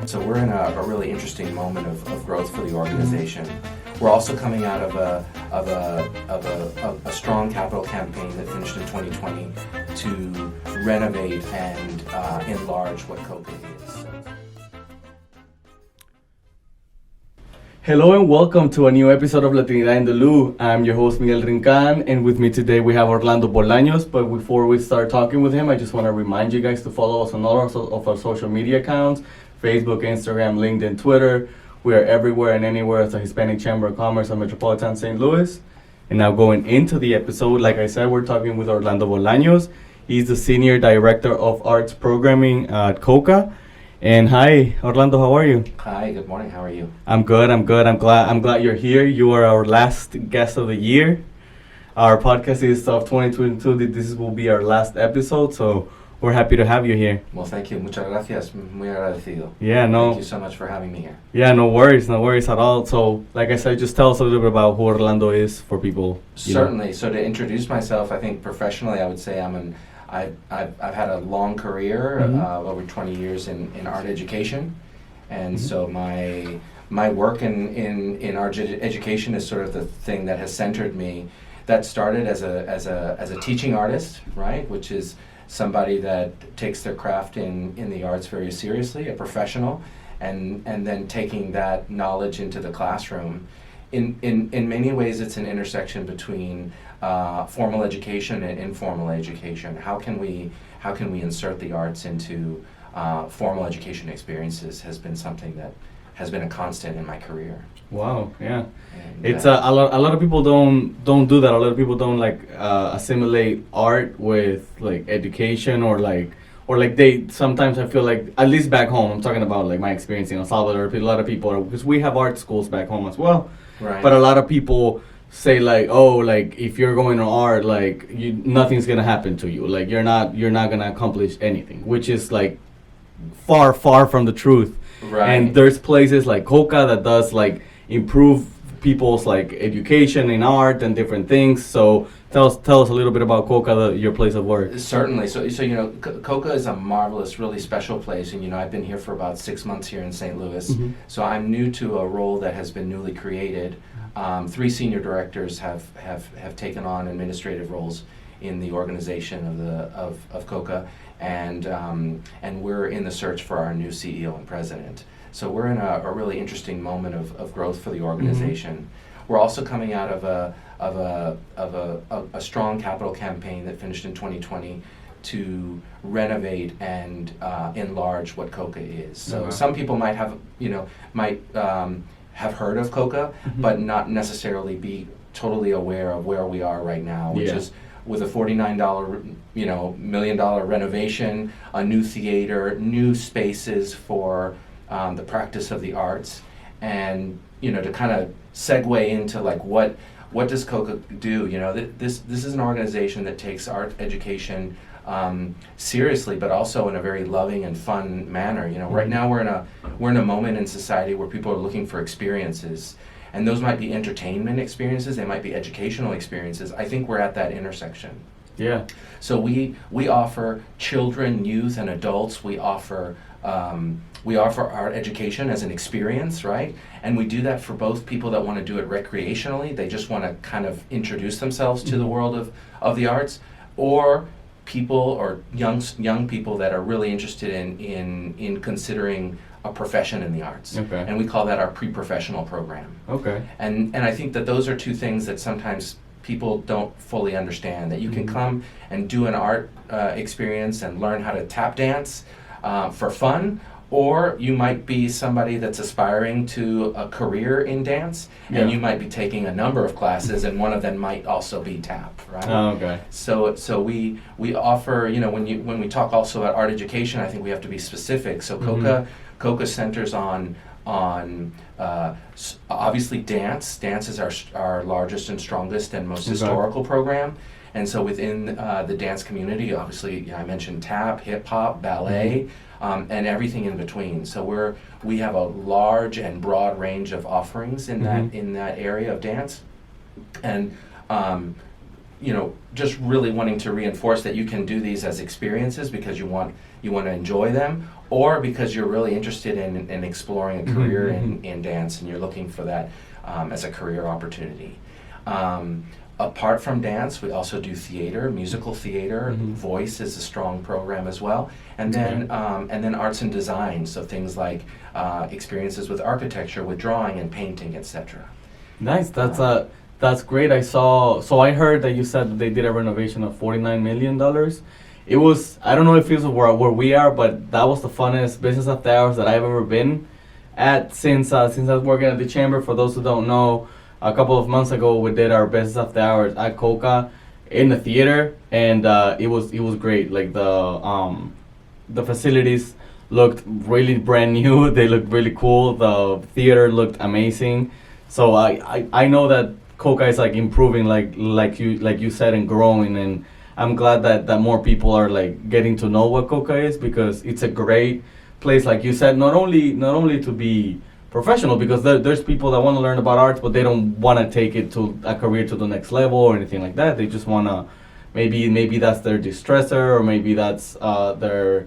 So we're in a really interesting moment of growth for the organization. We're also coming out of a strong capital campaign that finished in 2020 to renovate and enlarge what COCA is. Hello and welcome to a new episode of Latinidad in the Lou. I'm your host Miguel Rincan, and with me today we have Orlando Bolaños. But before we start talking with him, I just want to remind you guys to follow us on all of our social media accounts: Facebook, Instagram, LinkedIn, Twitter. We are everywhere and anywhere as the Hispanic Chamber of Commerce of Metropolitan St. Louis. And now going into the episode, like I said, we're talking with Orlando Bolaños. He's the Senior Director of Arts Programming at COCA. And hi, Orlando, how are you? Hi, good morning. How are you? I'm good. I'm glad you're here. You are our last guest of the year. Our podcast is of 2022. This will be our last episode, so we're happy to have you here. Well, thank you. Muchas gracias. Muy agradecido. Yeah, no. Thank you so much for having me here. Yeah, no worries at all. So, like I said, just tell us a little bit about who Orlando is for people. Certainly. So to introduce myself, I think professionally, I would say I've had a long career, over 20 years in art education, and so my work in art education is sort of the thing that has centered me. That started as a teaching artist, right, which is somebody that takes their craft in the arts very seriously, a professional, and then taking that knowledge into the classroom. In many ways, it's an intersection between formal education and informal education. How can we insert the arts into formal education experiences has been something that has been a constant in my career. Wow, yeah. And, it's a lot of people don't do that. A lot of people don't assimilate art with like education or they sometimes I feel like, at least back home, I'm talking about like my experience in El Salvador, a lot of people, because we have art schools back home as well. Right. But a lot of people say like, oh, like if you're going to art, like nothing's gonna happen to you. Like you're not gonna accomplish anything, which is like far from the truth. Right. And there's places like COCA that does like improve people's like education in art and different things. So tell us a little bit about COCA, your place of work. Certainly. So COCA is a marvelous, really special place, and I've been here for about 6 months here in St. Louis. Mm-hmm. So I'm new to a role that has been newly created. 3 senior directors have taken on administrative roles in the organization of COCA, and we're in the search for our new CEO and president. So we're in a really interesting moment of growth for the organization. Mm-hmm. We're also coming out of a strong capital campaign that finished in 2020 to renovate and enlarge what COCA is. So some people might have heard of COCA, but not necessarily be totally aware of where we are right now, which is with a $49 million renovation, a new theater, new spaces for the practice of the arts, and to kind of segue into like what does COCA do? This is an organization that takes art education seriously, but also in a very loving and fun manner. Right now we're in a moment in society where people are looking for experiences, and those might be entertainment experiences, they might be educational experiences. I think we're at that intersection. Yeah. So we offer children, youth, and adults. We offer art education as an experience, right? And we do that for both people that want to do it recreationally. They just want to kind of introduce themselves to the world of the arts, or people or young people that are really interested in considering a profession in the arts. Okay. And we call that our pre-professional program. Okay. And I think that those are 2 things that sometimes people don't fully understand, that you can come and do an art experience and learn how to tap dance for fun, or you might be somebody that's aspiring to a career in dance, and you might be taking a number of classes, and one of them might also be tap, right? Oh, okay. So we offer, when we talk also about art education, I think we have to be specific. So COCA centers on obviously dance. Dance is our largest and strongest and most historical program. And so within the dance community, obviously, I mentioned tap, hip hop, ballet, and everything in between. So we have a large and broad range of offerings in that area of dance, and just really wanting to reinforce that you can do these as experiences, because you want you want to enjoy them, or because you're really interested in exploring a career in dance and you're looking for that as a career opportunity. Apart from dance, we also do theater, musical theater. Voice is a strong program as well, and then arts and design. So things like experiences with architecture, with drawing and painting, etc. Nice. That's great. I heard that you said that they did a renovation of $49 million. It was, I don't know if it was where we are, but that was the funnest business after hours that I've ever been at since I was working at the chamber. For those who don't know, a couple of months ago we did our business after hours at COCA in the theater, and it was great. Like the facilities looked really brand new. They looked really cool. The theater looked amazing. So I know that COCA is like improving, like you said, and growing, and I'm glad that more people are like getting to know what COCA is, because it's a great place, like you said, not only to be professional, because there's people that want to learn about arts, but they don't want to take it to a career to the next level or anything like that. They just want to, maybe that's their distressor, or maybe that's their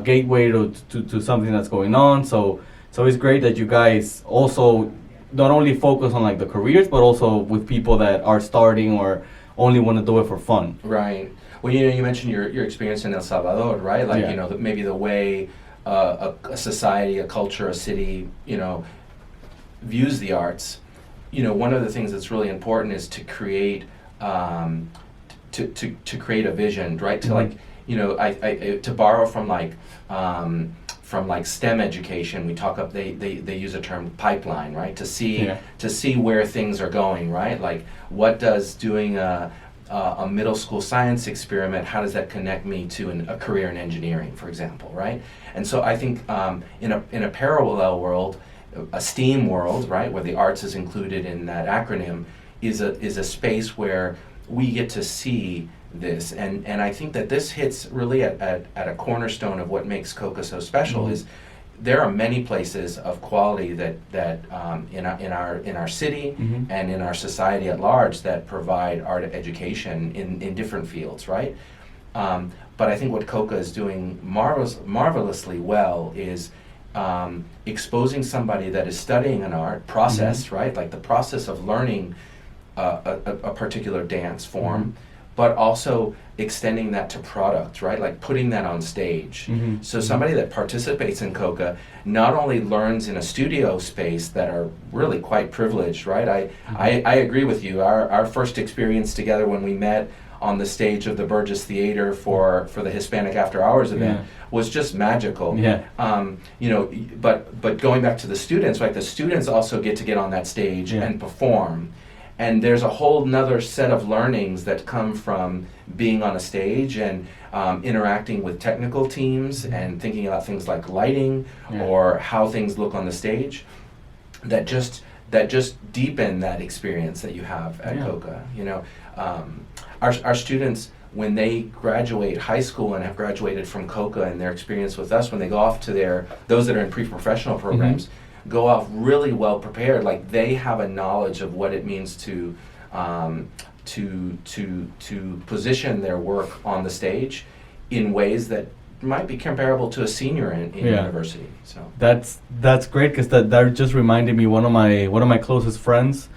gateway to something that's going on. So it's great that you guys also not only focus on like the careers, but also with people that are starting or only want to do it for fun. Right. Well, you mentioned your experience in El Salvador, right? Like, maybe the way a society, a culture, a city, views the arts. One of the things that's really important is to create to create a vision, right? To like, to borrow from like STEM education, we talk up. They use a term pipeline, right? To see where things are going, right? Like, what does doing a middle school science experiment, how does that connect me to a career in engineering, for example, right? And so I think in a parallel world, a STEAM world, right, where the arts is included in that acronym, is a space where we get to see this, and I think that this hits really at a cornerstone of what makes COCA so special. Is there are many places of quality that in our city and in our society at large that provide art education in different fields, right? But I think what COCA is doing marvelously well is exposing somebody that is studying an art process, right? Like the process of learning a particular dance form, but also extending that to product, right? Like putting that on stage. So somebody that participates in COCA not only learns in a studio space that are really quite privileged, right? I agree with you. Our first experience together when we met on the stage of the Burgess Theater for the Hispanic After Hours event was just magical. But going back to the students, right? The students also get on that stage and perform. And there's a whole nother set of learnings that come from being on a stage and interacting with technical teams and thinking about things like lighting or how things look on the stage that just deepen that experience that you have at COCA. Our students, when they graduate high school and have graduated from COCA and their experience with us, when they go off to those that are in pre-professional programs, go off really well prepared. Like they have a knowledge of what it means to position their work on the stage in ways that might be comparable to a senior in university. So that's great, because that just reminded me, one of my closest friends.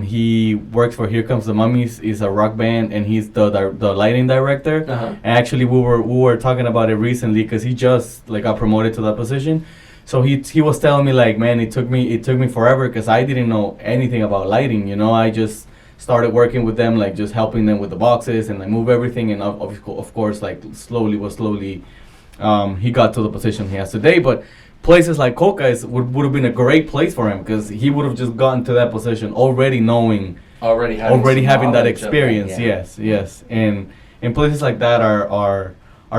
He works for Here Comes the Mummies. Is a rock band, and he's the lighting director. And actually, we were talking about it recently, because he just got promoted to that position. So he was telling me, like, man, it took me forever, because I didn't know anything about lighting. I just started working with them, like just helping them with the boxes and like move everything. And of course, like slowly, he got to the position he has today. But places like COCA would have been a great place for him, because he would have just gotten to that position already having that experience. Yes. And places like that are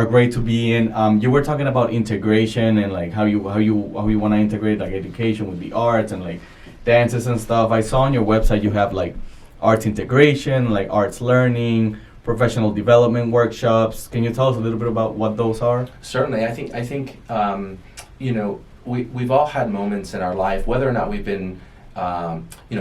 great to be in. You were talking about integration and like how you want to integrate like education with the arts and like dances and stuff. I saw on your website you have like arts integration, like arts learning, professional development workshops. Can you tell us a little bit about what those are? Certainly. I think we've all had moments in our life, whether or not we've been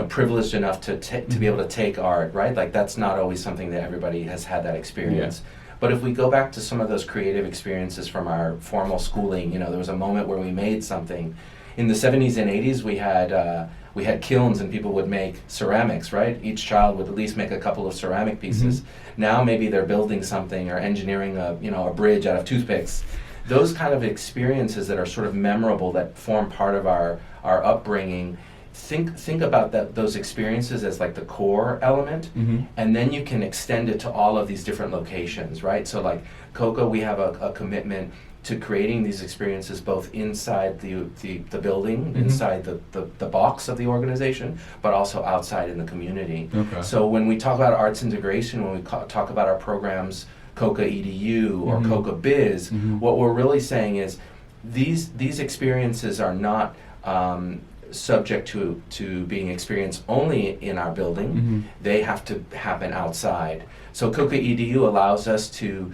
privileged enough to be able to take art, right? Like that's not always something that everybody has had that experience. But if we go back to some of those creative experiences from our formal schooling, there was a moment where we made something. In the 70s and 80s, we had kilns and people would make ceramics, right? Each child would at least make a couple of ceramic pieces. Now maybe they're building something or engineering a bridge out of toothpicks. Those kind of experiences that are sort of memorable, that form part of our upbringing, think about those experiences as like the core element, and then you can extend it to all of these different locations, right? So like COCA, we have a commitment to creating these experiences both inside the building, inside the box of the organization, but also outside in the community. Okay. So when we talk about arts integration, when we talk about our programs, COCA EDU or COCA Biz, what we're really saying is these experiences are not subject to being experienced only in our building. They have to happen outside. So COCA EDU allows us to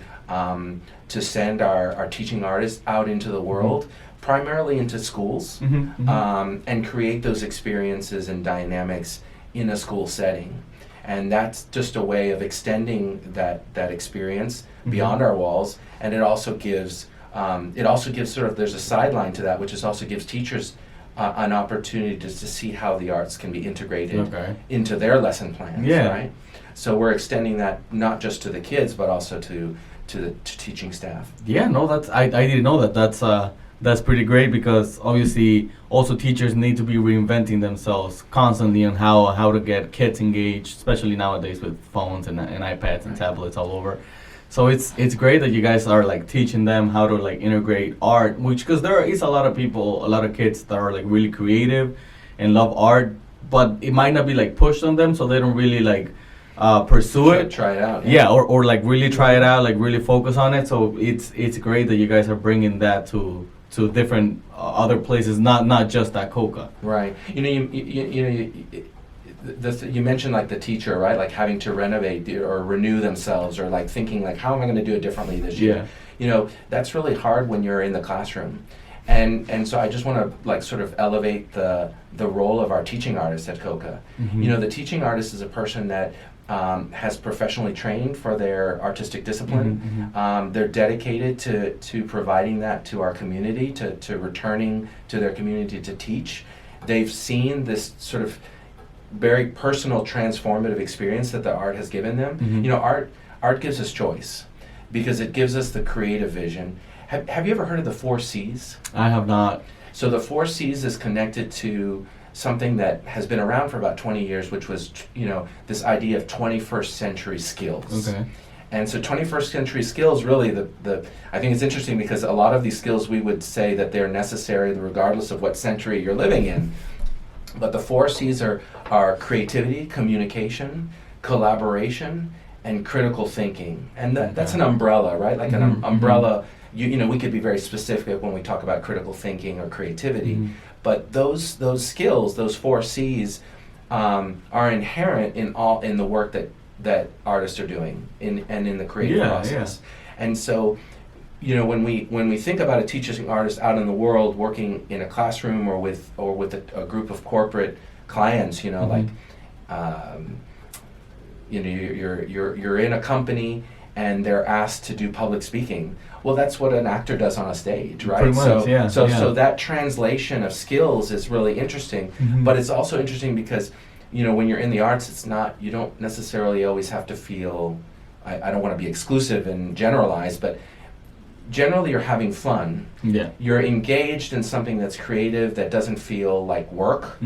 send our teaching artists out into the world, primarily into schools, and create those experiences and dynamics in a school setting. And that's just a way of extending that experience beyond our walls. And it also gives sort of, there's a sideline to that, which is also gives teachers an opportunity to see how the arts can be integrated into their lesson plans, right? So we're extending that not just to the kids, but also to teaching staff. Yeah, no, I didn't know that. That's pretty great, because obviously also teachers need to be reinventing themselves constantly on how to get kids engaged, especially nowadays with phones and iPads and tablets all over. So it's great that you guys are like teaching them how to like integrate art, because there is a lot of kids that are like really creative and love art, but it might not be like pushed on them, so they don't really like pursue it. Try it out. Yeah, or like really try it out, like really focus on it. So it's great that you guys are bringing that to different other places, not just at COCA. Right. You mentioned like the teacher, right? Like having to renovate or renew themselves, or like thinking like, how am I going to do it differently this year? That's really hard when you're in the classroom. And so I just want to like sort of elevate the role of our teaching artist at COCA. The teaching artist is a person that has professionally trained for their artistic discipline. They're dedicated to providing that to our community, to returning to their community to teach. They've seen this sort of very personal, transformative experience that the art has given them. Art gives us choice because it gives us the creative vision. Have you ever heard of the 4 C's? I have not. So the 4 C's is connected to something that has been around for about 20 years, which was, this idea of 21st century skills. Okay. And so 21st century skills, really, I think it's interesting because a lot of these skills we would say that they're necessary regardless of what century you're living in. But the 4 C's are creativity, communication, collaboration, and critical thinking. And that's an umbrella, right? Like an umbrella. We could be very specific when we talk about critical thinking or creativity. But those skills, those 4 C's, are inherent in the work that artists are doing and in the creative process. And so, when we think about a teaching artist out in the world working in a classroom or with a group of corporate clients, like you're in a company and they're asked to do public speaking. Well, that's what an actor does on a stage, right? Pretty much, So that translation of skills is really interesting, but it's also interesting because, when you're in the arts, you don't necessarily always have to feel, I don't want to be exclusive and generalize, but generally you're having fun. Yeah. You're engaged in something that's creative, that doesn't feel like work.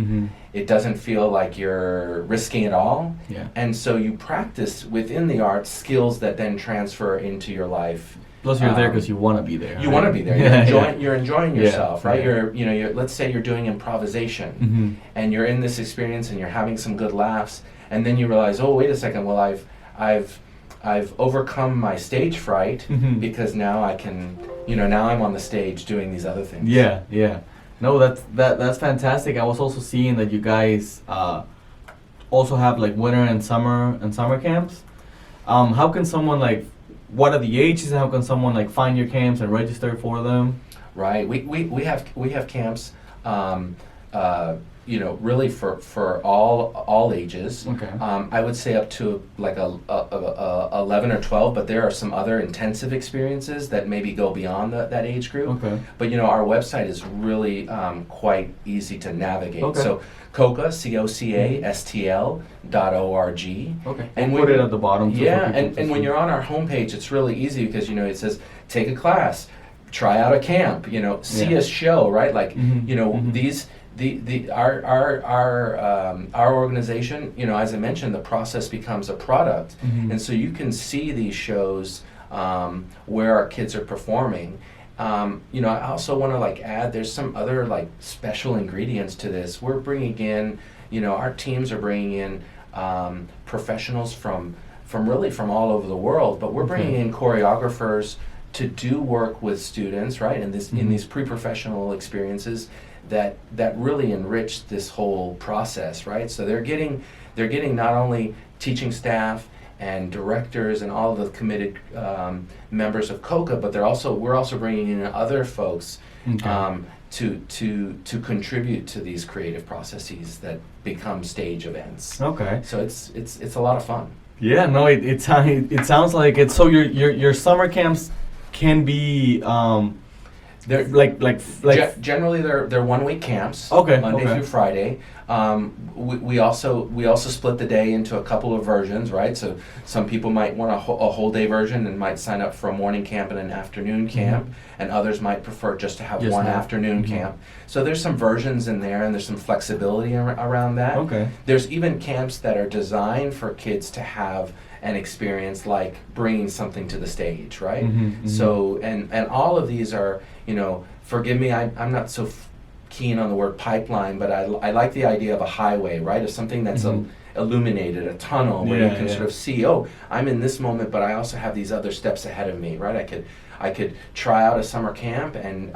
It doesn't feel like you're risking it all. Yeah. And so you practice within the arts skills that then transfer into your life. Plus, you're there because you want to be there. You want to be there. You're enjoying yourself, right? You're let's say you're doing improvisation, and you're in this experience, and you're having some good laughs, and then you realize, oh, wait a second. Well, I've overcome my stage fright because now I can, now I'm on the stage doing these other things. Yeah. No, that's fantastic. I was also seeing that you guys also have like winter and summer camps. How can someone what are the ages, and how can someone find your camps and register for them? Right. We have camps really for all ages. Okay. I would say up to like a 11 or 12, but there are some other intensive experiences that maybe go beyond that age group. Okay. But our website is really quite easy to navigate. Okay. So COCA, COCASTL.org. Okay. And put it at the bottom. Yeah, and when you're on our homepage, it's really easy because it says take a class, try out a camp, see a show, right? Like these. Our organization, as I mentioned, the process becomes a product, and so you can see these shows where our kids are performing. I also want to add, there's some other special ingredients to this. We're bringing in, our teams are bringing in professionals from all over the world, but we're bringing in choreographers to do work with students, right? And in these pre-professional experiences that really enrich this whole process, right? So they're getting not only teaching staff and directors and all of the committed members of COCA, but we're also bringing in other folks to contribute to these creative processes that become stage events. Okay. So it's a lot of fun. Yeah, no, it sounds like it. So your summer camps can be they're generally they're 1 week camps. Okay. Monday through Friday. We also split the day into a couple of versions, right? So some people might want a whole day version and might sign up for a morning camp and an afternoon camp, and others might prefer just to have one afternoon camp. So there's some versions in there, and there's some flexibility around that. Okay. There's even camps that are designed for kids to have an experience like bringing something to the stage, right? So and all of these are, forgive me, I'm not so keen on the word pipeline, but I like the idea of a highway, right? Of something that's illuminated, a tunnel where you can sort of see, I'm in this moment, but I also have these other steps ahead of me, right? I could try out a summer camp and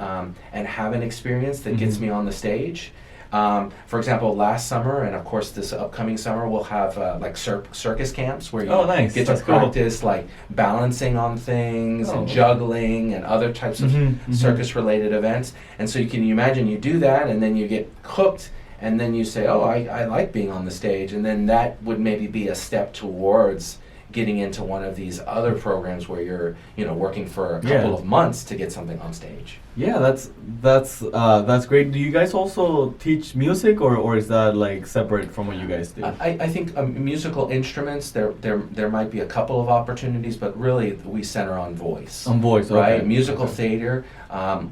have an experience that gets me on the stage. For example, last summer and of course this upcoming summer, we'll have circus camps where you get to practice balancing on things and juggling and other types of circus-related events. And so you can imagine you do that and then you get hooked and then you say, I like being on the stage. And then that would maybe be a step towards getting into one of these other programs where you're working for a couple of months to get something on stage. Yeah, that's great. Do you guys also teach music, or is that separate from what you guys do? I think musical instruments, there might be a couple of opportunities, but really we center on voice. On voice, right? Okay. Musical theater.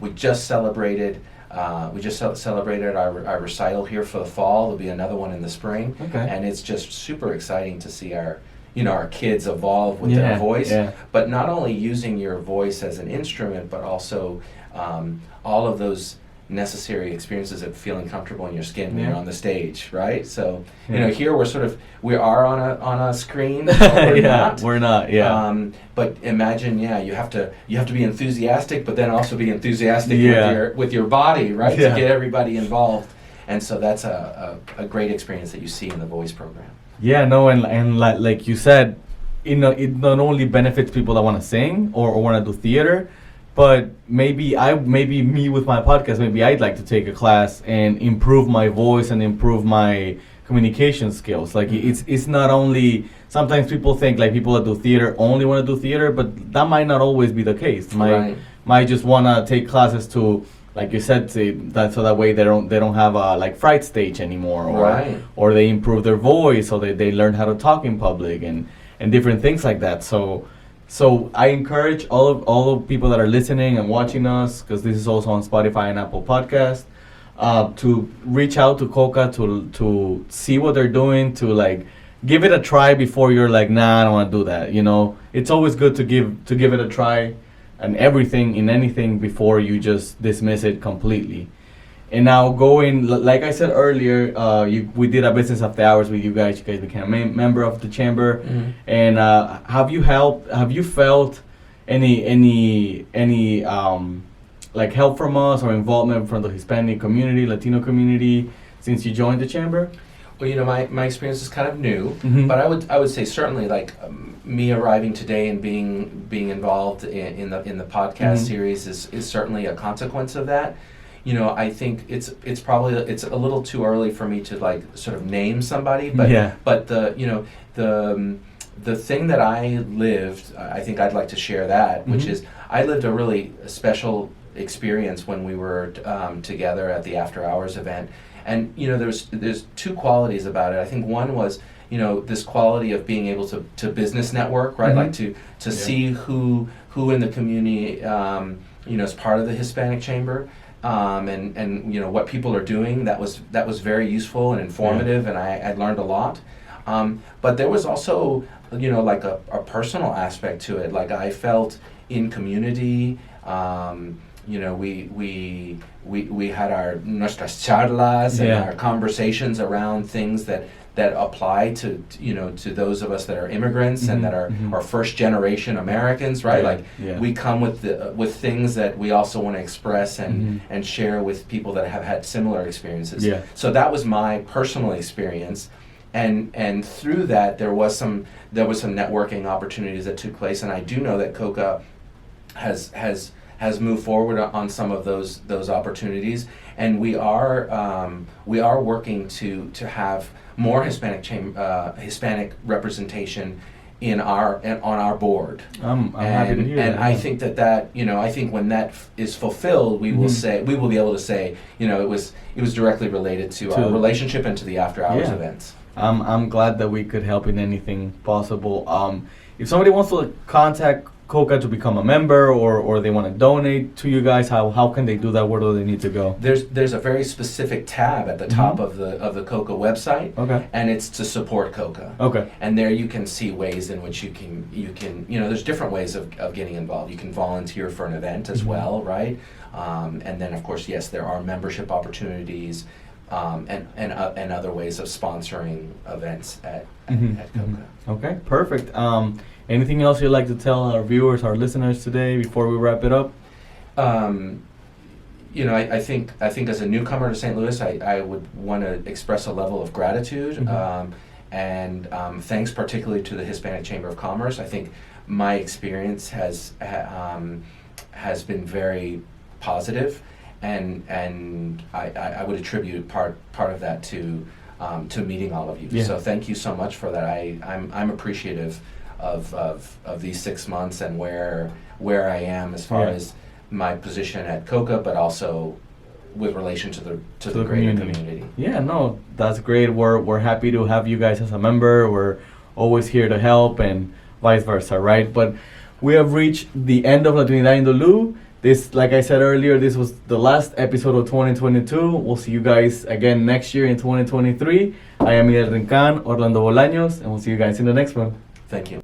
We just celebrated our recital here for the fall. There'll be another one in the spring, and it's just super exciting to see our kids evolve with their voice, but not only using your voice as an instrument, but also all of those necessary experiences of feeling comfortable in your skin when you're on the stage, right? So, here we are on a screen, but we're not. But imagine, you have to be enthusiastic, but then also be enthusiastic with your body, right? To get everybody involved. And so that's a great experience that you see in the voice program. Yeah, no, and like you said, it not only benefits people that want to sing or want to do theater, but maybe me with my podcast, maybe I'd like to take a class and improve my voice and improve my communication skills. It's not only, sometimes people think people that do theater only want to do theater, but that might not always be the case. Might just want to take classes to, like you said, so that way they don't have a fright stage anymore, or they improve their voice, or they learn how to talk in public and different things like that. So I encourage all of people that are listening and watching us, because this is also on Spotify and Apple Podcast, to reach out to COCA to see what they're doing, to give it a try before you're nah, I don't want to do that. It's always good to give it a try and anything before you just dismiss it completely. And now going, like I said earlier, we did a business after hours with you guys. You guys became a member of the chamber. And have you felt any help from us or involvement from the Hispanic community, Latino community since you joined the chamber? Well, my experience is kind of new, but I would say certainly me arriving today and being involved in the podcast series is certainly a consequence of that. I think it's probably it's a little too early for me to like sort of name somebody, but Yeah. but the thing that I lived, I think I'd like to share that, which is I lived a really special experience when we were together at the After Hours event, and there's two qualities about it. I think one was this quality of being able to business network, right? Like to see who in the community is part of the Hispanic Chamber. And what people are doing, that was very useful and informative, and I learned a lot. But there was also like a personal aspect to it. Like I felt in community. We had our nuestras charlas and our conversations around things that apply to those of us that are immigrants and that are first generation Americans, right? Like we come with things that we also want to express and share with people that have had similar experiences. Yeah. So that was my personal experience, and through that there was some networking opportunities that took place, and I do know that COCA has moved forward on some of those opportunities, and we are working to have more Hispanic representation on our board. I'm happy to hear and that. I think that I think when that is fulfilled, we will be able to say it was directly related to our relationship and to the After Hours events. I'm glad that we could help in anything possible. If somebody wants to contact COCA to become a member, or they want to donate to you guys, how can they do that? Where do they need to go? There's a very specific tab at the top of the COCA website, and it's to support COCA. Okay. And there you can see ways in which you can there's different ways of getting involved. You can volunteer for an event as well, right? And then of course, yes, there are membership opportunities. And other ways of sponsoring events at COCA. Okay, perfect. Anything else you'd like to tell our viewers, our listeners today before we wrap it up? I think as a newcomer to St. Louis, I would want to express a level of gratitude and thanks particularly to the Hispanic Chamber of Commerce. I think my experience has been very positive. And I would attribute part of that to meeting all of you. Yeah. So thank you so much for that. I'm appreciative of these 6 months and where I am as far as my position at COCA, but also with relation to the greater community. Yeah, no, that's great. We're happy to have you guys as a member. We're always here to help, and vice versa, right? But we have reached the end of Latinidad in the Lou. This, like I said earlier, this was the last episode of 2022. We'll see you guys again next year in 2023. I am Miguel Rincan, Orlando Bolaños, and we'll see you guys in the next one. Thank you.